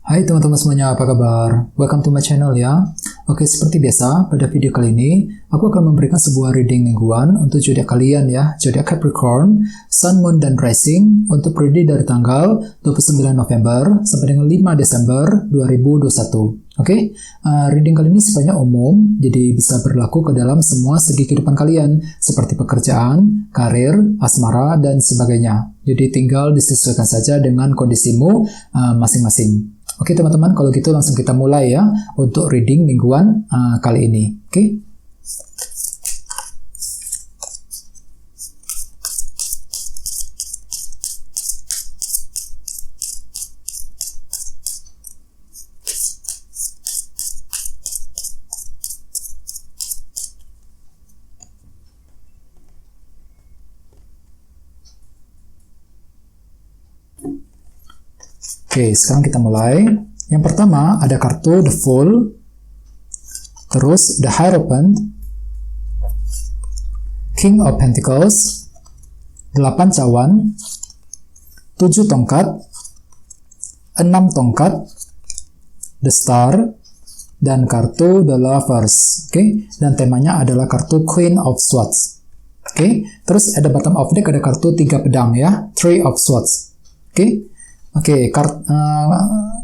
Hai teman-teman semuanya, apa kabar? Welcome to my channel ya. Oke, seperti biasa, pada video kali ini, aku akan memberikan sebuah reading mingguan untuk zodiak kalian ya, zodiak Capricorn, Sun, Moon, dan Rising untuk periode dari tanggal 29 November sampai dengan 5 Desember 2021. Oke, reading kali ini sifatnya umum, jadi bisa berlaku ke dalam semua segi kehidupan kalian, seperti pekerjaan, karir, asmara, dan sebagainya. Jadi tinggal disesuaikan saja dengan kondisimu masing-masing. Oke teman-teman, kalau gitu langsung kita mulai ya untuk reading mingguan kali ini. Oke. Oke, sekarang kita mulai. Yang pertama ada kartu The Fool, terus The Hierophant, King of Pentacles, 8 cawan, 7 tongkat, 6 tongkat, The Star, dan kartu The Lovers. Oke, dan temanya adalah kartu Queen of Swords. Oke, terus ada bottom of deck ada kartu 3 pedang ya, Three of Swords. Oke,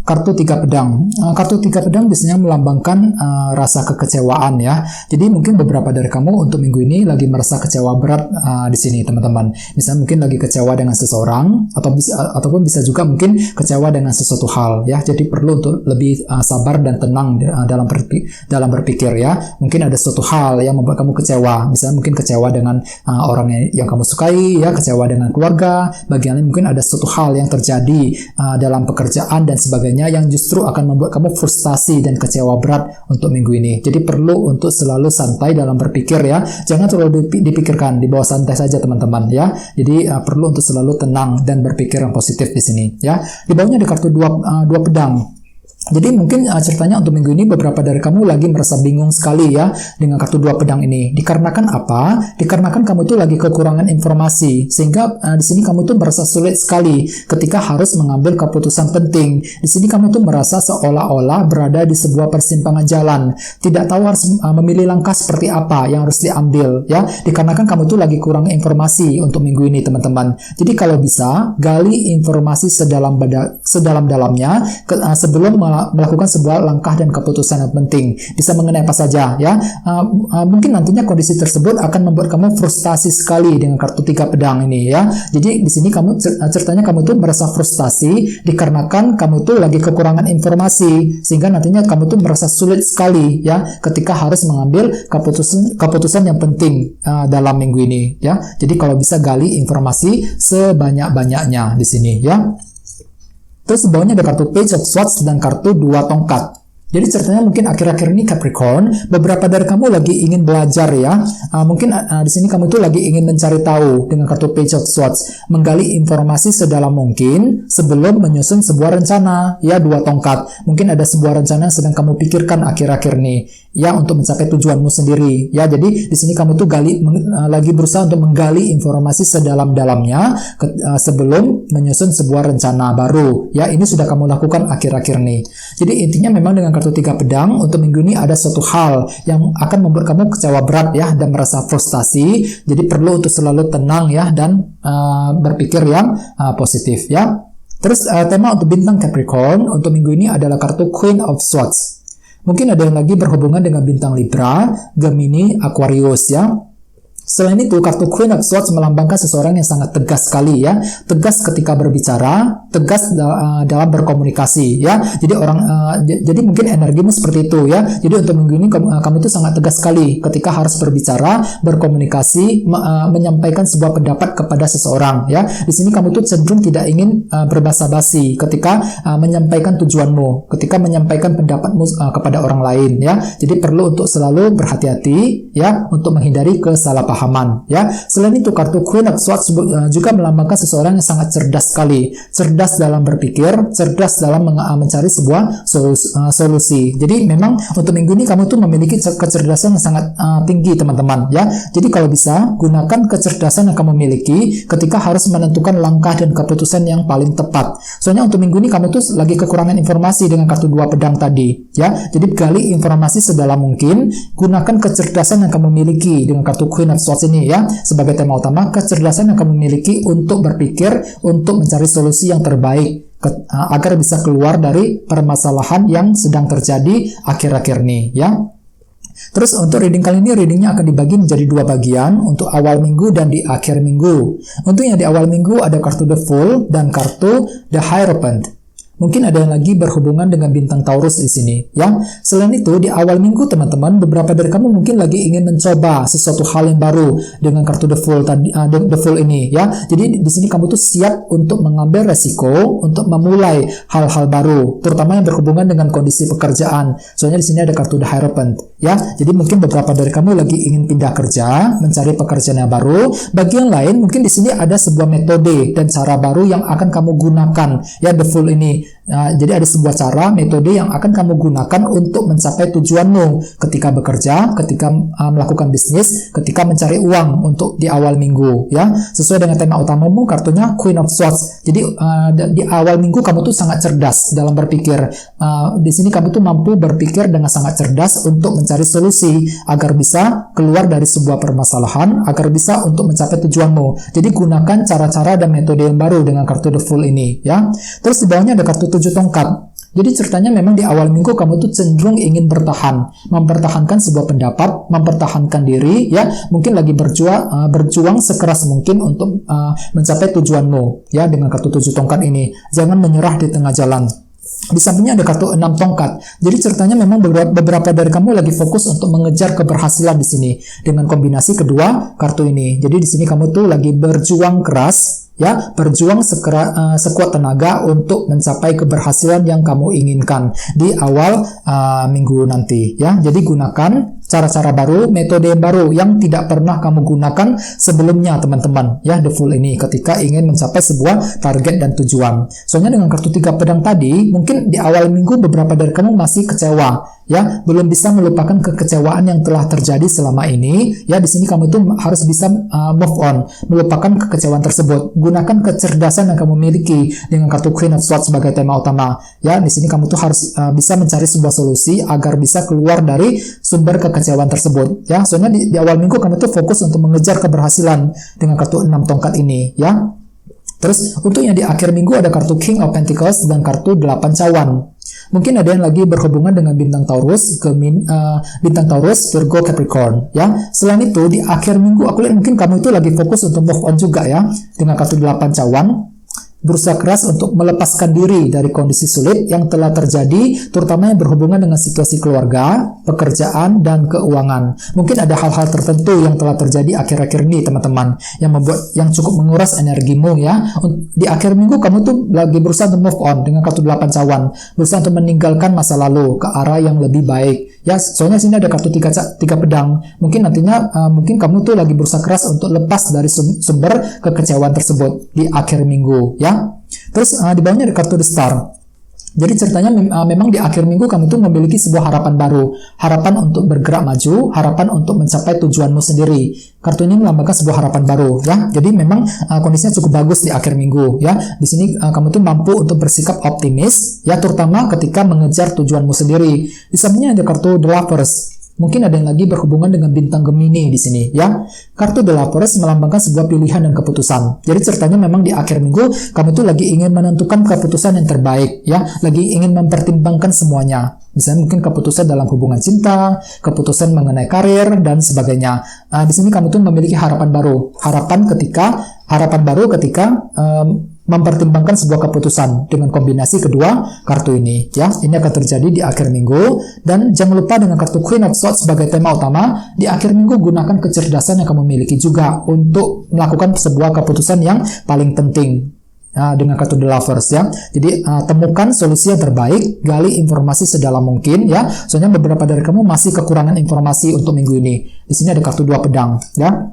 kartu 3 pedang. Kartu 3 pedang biasanya melambangkan rasa kekecewaan ya. Jadi mungkin beberapa dari kamu untuk minggu ini lagi merasa kecewa berat di sini teman-teman. Misalnya mungkin lagi kecewa dengan seseorang ataupun bisa juga mungkin kecewa dengan sesuatu hal ya. Jadi perlu untuk lebih sabar dan tenang dalam berpikir ya. Mungkin ada suatu hal yang membuat kamu kecewa. Misalnya mungkin kecewa dengan orang yang kamu sukai ya, kecewa dengan keluarga. Bagian lain mungkin ada suatu hal yang terjadi dalam pekerjaan dan sebagainya yang justru akan membuat kamu frustasi dan kecewa berat untuk minggu ini. Jadi perlu untuk selalu santai dalam berpikir ya. Jangan terlalu dipikirkan, dibawa santai saja teman-teman ya. Jadi perlu untuk selalu tenang dan berpikir yang positif di sini ya. Di bawahnya ada kartu dua pedang. Jadi mungkin ceritanya untuk minggu ini beberapa dari kamu lagi merasa bingung sekali ya dengan kartu 2 pedang ini. Dikarenakan apa? Dikarenakan kamu itu lagi kekurangan informasi sehingga di sini kamu tuh merasa sulit sekali ketika harus mengambil keputusan penting. Di sini kamu tuh merasa seolah-olah berada di sebuah persimpangan jalan, tidak tahu harus memilih langkah seperti apa yang harus diambil ya. Dikarenakan kamu tuh lagi kurang informasi untuk minggu ini teman-teman. Jadi kalau bisa gali informasi sedalam-dalamnya sebelum melakukan sebuah langkah dan keputusan yang penting. Bisa mengenai apa saja ya. Mungkin nantinya kondisi tersebut akan membuat kamu frustasi sekali dengan kartu 3 pedang ini ya. Jadi di sini ceritanya kamu tuh merasa frustasi dikarenakan kamu tuh lagi kekurangan informasi sehingga nantinya kamu tuh merasa sulit sekali ya ketika harus mengambil keputusan yang penting dalam minggu ini ya. Jadi kalau bisa gali informasi sebanyak-banyaknya di sini ya. Terus di bawahnya ada kartu Page of Swords dan kartu 2 tongkat. Jadi ceritanya mungkin akhir-akhir ini Capricorn, beberapa dari kamu lagi ingin belajar ya. Mungkin di sini kamu tuh lagi ingin mencari tahu dengan kartu Page of Swords, menggali informasi sedalam mungkin sebelum menyusun sebuah rencana ya, 2 tongkat. Mungkin ada sebuah rencana yang sedang kamu pikirkan akhir-akhir ini ya untuk mencapai tujuanmu sendiri ya. Jadi di sini kamu tuh lagi berusaha untuk menggali informasi sedalam-dalamnya sebelum menyusun sebuah rencana baru ya. Ini sudah kamu lakukan akhir-akhir ini. Jadi intinya memang dengan kartu 3 pedang untuk minggu ini ada suatu hal yang akan membuat kamu kecewa berat ya dan merasa frustasi. Jadi perlu untuk selalu tenang ya dan berpikir yang positif ya. Terus tema untuk bintang Capricorn untuk minggu ini adalah kartu Queen of Swords. Mungkin ada yang lagi berhubungan dengan bintang Libra, Gemini, Aquarius ya. Selain itu, kartu Queen of Swords melambangkan seseorang yang sangat tegas sekali ya. Tegas ketika berbicara, tegas dalam berkomunikasi ya. Jadi mungkin energimu seperti itu ya. Jadi untuk minggu ini kamu itu sangat tegas sekali ketika harus berbicara, berkomunikasi, menyampaikan sebuah pendapat kepada seseorang ya. Di sini kamu tuh cenderung tidak ingin berbasa-basi ketika menyampaikan tujuanmu, ketika menyampaikan pendapatmu kepada orang lain ya. Jadi perlu untuk selalu berhati-hati ya untuk menghindari kesalahpahaman. pemahaman, ya. Selain itu, kartu Queen of Swords juga melambangkan seseorang yang sangat cerdas sekali, cerdas dalam berpikir, cerdas dalam mencari sebuah solusi. Jadi memang untuk minggu ini kamu tuh memiliki kecerdasan yang sangat tinggi, teman-teman, ya. Jadi kalau bisa, gunakan kecerdasan yang kamu miliki ketika harus menentukan langkah dan keputusan yang paling tepat. Soalnya untuk minggu ini kamu tuh lagi kekurangan informasi dengan kartu 2 pedang tadi, ya. Jadi gali informasi sedalam mungkin, gunakan kecerdasan yang kamu miliki dengan kartu Queen of Swords ini, ya, sebagai tema utama. Kecerdasan yang kamu miliki untuk berpikir, untuk mencari solusi yang terbaik agar bisa keluar dari permasalahan yang sedang terjadi akhir-akhir ini, ya. Terus untuk reading kali ini, readingnya akan dibagi menjadi 2 bagian, untuk awal minggu dan di akhir minggu. Untuk yang di awal minggu ada kartu The Fool dan kartu The Hierophant. Mungkin ada yang lagi berhubungan dengan bintang Taurus di sini, ya. Selain itu, di awal minggu, teman-teman, beberapa dari kamu mungkin lagi ingin mencoba sesuatu hal yang baru dengan kartu The Fool tadi, The Fool ini, ya. Jadi di sini kamu tuh siap untuk mengambil resiko untuk memulai hal-hal baru, terutama yang berhubungan dengan kondisi pekerjaan. Soalnya di sini ada kartu The Hierophant, ya. Jadi mungkin beberapa dari kamu lagi ingin pindah kerja, mencari pekerjaan yang baru. Bagi yang lain, mungkin di sini ada sebuah metode dan cara baru yang akan kamu gunakan, ya, The Fool ini. Jadi ada sebuah cara, metode yang akan kamu gunakan untuk mencapai tujuanmu ketika bekerja, ketika melakukan bisnis, ketika mencari uang untuk di awal minggu, ya. Sesuai dengan tema utamamu, kartunya Queen of Swords. Jadi di awal minggu kamu tuh sangat cerdas dalam berpikir. Di sini kamu tuh mampu berpikir dengan sangat cerdas untuk mencari solusi agar bisa keluar dari sebuah permasalahan, agar bisa untuk mencapai tujuanmu. Jadi gunakan cara-cara dan metode yang baru dengan kartu The Fool ini, ya. Terus di bawahnya ada kartu 7 tongkat. Jadi ceritanya memang di awal minggu kamu tuh cenderung ingin bertahan, mempertahankan sebuah pendapat, mempertahankan diri, ya. Mungkin lagi berjuang sekeras mungkin untuk mencapai tujuanmu, ya, dengan kartu 7 tongkat ini. Jangan menyerah di tengah jalan. Di sampingnya ada kartu 6 tongkat. Jadi ceritanya memang beberapa dari kamu lagi fokus untuk mengejar keberhasilan di sini dengan kombinasi kedua kartu ini. Jadi di sini kamu tuh lagi berjuang keras, ya, berjuang sekuat tenaga untuk mencapai keberhasilan yang kamu inginkan di awal minggu nanti, ya. Jadi gunakan cara-cara baru, metode yang baru yang tidak pernah kamu gunakan sebelumnya, teman-teman, ya, The Fool ini ketika ingin mencapai sebuah target dan tujuan. Soalnya dengan kartu 3 pedang tadi, mungkin di awal minggu beberapa dari kamu masih kecewa, ya, belum bisa melupakan kekecewaan yang telah terjadi selama ini, ya. Di sini kamu tuh harus bisa move on, melupakan kekecewaan tersebut. Gunakan kecerdasan yang kamu miliki dengan kartu Queen of Swords sebagai tema utama, ya. Di sini kamu tuh harus bisa mencari sebuah solusi agar bisa keluar dari sumber kekecewaan tersebut, ya. Soalnya di awal minggu kamu tuh fokus untuk mengejar keberhasilan dengan kartu 6 tongkat ini, ya. Terus untuk yang di akhir minggu ada kartu King of Pentacles dan kartu 8 cawan. Mungkin ada yang lagi berhubungan dengan bintang Taurus, bintang Taurus, Virgo, Capricorn, ya. Selain itu di akhir minggu aku lihat mungkin kamu itu lagi fokus untuk move on juga, ya, dengan kartu 8 cawan. Berusaha keras untuk melepaskan diri dari kondisi sulit yang telah terjadi, terutama yang berhubungan dengan situasi keluarga, pekerjaan, dan keuangan. Mungkin ada hal-hal tertentu yang telah terjadi akhir-akhir ini, teman-teman, yang cukup menguras energimu, ya. Di akhir minggu kamu tuh lagi berusaha untuk move on dengan kartu 8 cawan, berusaha untuk meninggalkan masa lalu ke arah yang lebih baik, ya. Soalnya sini ada kartu 3 pedang. Mungkin nantinya mungkin kamu tuh lagi berusaha keras untuk lepas dari sumber kekecewaan tersebut di akhir minggu, ya. Terus di bawahnya ada kartu The Star. Jadi ceritanya memang di akhir minggu kamu tuh memiliki sebuah harapan baru, harapan untuk bergerak maju, harapan untuk mencapai tujuanmu sendiri. Kartu ini melambangkan sebuah harapan baru, ya. Jadi memang kondisinya cukup bagus di akhir minggu, ya. Di sini kamu tuh mampu untuk bersikap optimis, ya, terutama ketika mengejar tujuanmu sendiri. Di sampingnya ada kartu The Lovers. Mungkin ada yang lagi berhubungan dengan bintang Gemini di sini, ya. Kartu The Lovers melambangkan sebuah pilihan dan keputusan. Jadi ceritanya memang di akhir minggu kamu tuh lagi ingin menentukan keputusan yang terbaik, ya. Lagi ingin mempertimbangkan semuanya. Misalnya mungkin keputusan dalam hubungan cinta, keputusan mengenai karir dan sebagainya. Di sini kamu tuh memiliki harapan baru, harapan baru ketika mempertimbangkan sebuah keputusan dengan kombinasi kedua kartu ini, ya. Ini akan terjadi di akhir minggu. Dan jangan lupa dengan kartu Queen of Swords sebagai tema utama, di akhir minggu gunakan kecerdasan yang kamu miliki juga untuk melakukan sebuah keputusan yang paling penting. Dengan kartu The Lovers, ya. Jadi temukan solusi yang terbaik, gali informasi sedalam mungkin, ya. Soalnya beberapa dari kamu masih kekurangan informasi untuk minggu ini. Di sini ada kartu 2 pedang, ya.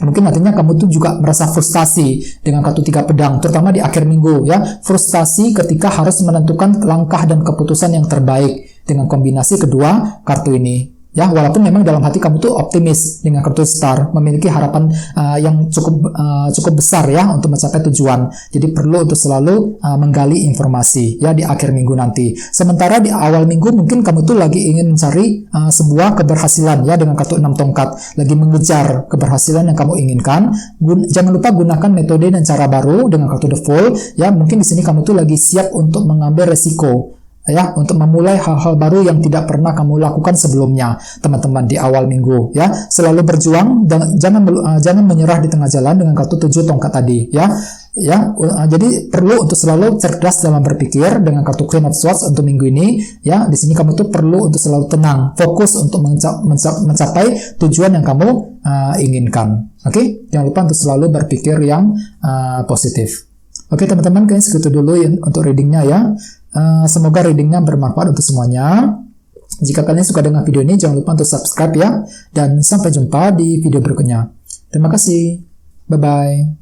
Mungkin nantinya kamu tuh juga merasa frustasi dengan kartu 3 pedang, terutama di akhir minggu ya. Frustasi ketika harus menentukan langkah dan keputusan yang terbaik dengan kombinasi kedua kartu ini. Ya, walaupun memang dalam hati kamu tuh optimis dengan kartu star, memiliki harapan yang cukup besar ya untuk mencapai tujuan. Jadi perlu untuk selalu menggali informasi ya di akhir minggu nanti. Sementara di awal minggu mungkin kamu tuh lagi ingin mencari sebuah keberhasilan ya dengan kartu 6 tongkat, lagi mengejar keberhasilan yang kamu inginkan. Jangan lupa gunakan metode dan cara baru dengan kartu the fool ya. Mungkin di sini kamu tuh lagi siap untuk mengambil resiko ya, untuk memulai hal-hal baru yang tidak pernah kamu lakukan sebelumnya, teman-teman, di awal minggu ya. Selalu berjuang dan jangan menyerah di tengah jalan dengan kartu 7 tongkat tadi ya. Jadi perlu untuk selalu cerdas dalam berpikir dengan kartu Queen of Swords untuk minggu ini ya. Di sini kamu tuh perlu untuk selalu tenang, fokus untuk mencapai tujuan yang kamu inginkan. Oke? Jangan lupa untuk selalu berpikir yang positif. Oke, teman-teman, kayaknya segitu dulu untuk readingnya ya. Semoga readingnya bermanfaat untuk semuanya. Jika kalian suka dengan video ini, jangan lupa untuk subscribe ya. Dan sampai jumpa di video berikutnya. Terima kasih. Bye-bye.